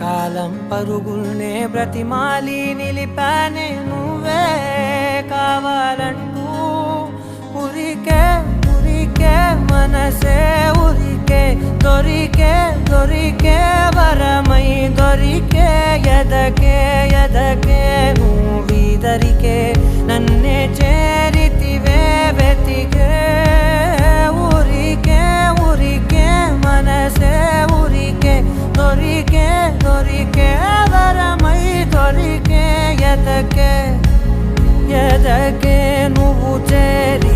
కాలం పరుగుల్నే బ్రతిమాలి నిలిపానే నువ్వే కావాలంటూ ఉరికే ఉరికే మనసే ఉరికే దొరికే దొరికే వరమై దొరికే ఎదకే ఎదకే నువ్వీదరికే నన్నే చేరితివే వెతికే ఊరికే ఊరికే మనసే ఊరికే దొరికే దొరికే వరమై దొరికే ఎదకే ఎదకే నువ్వు చేరి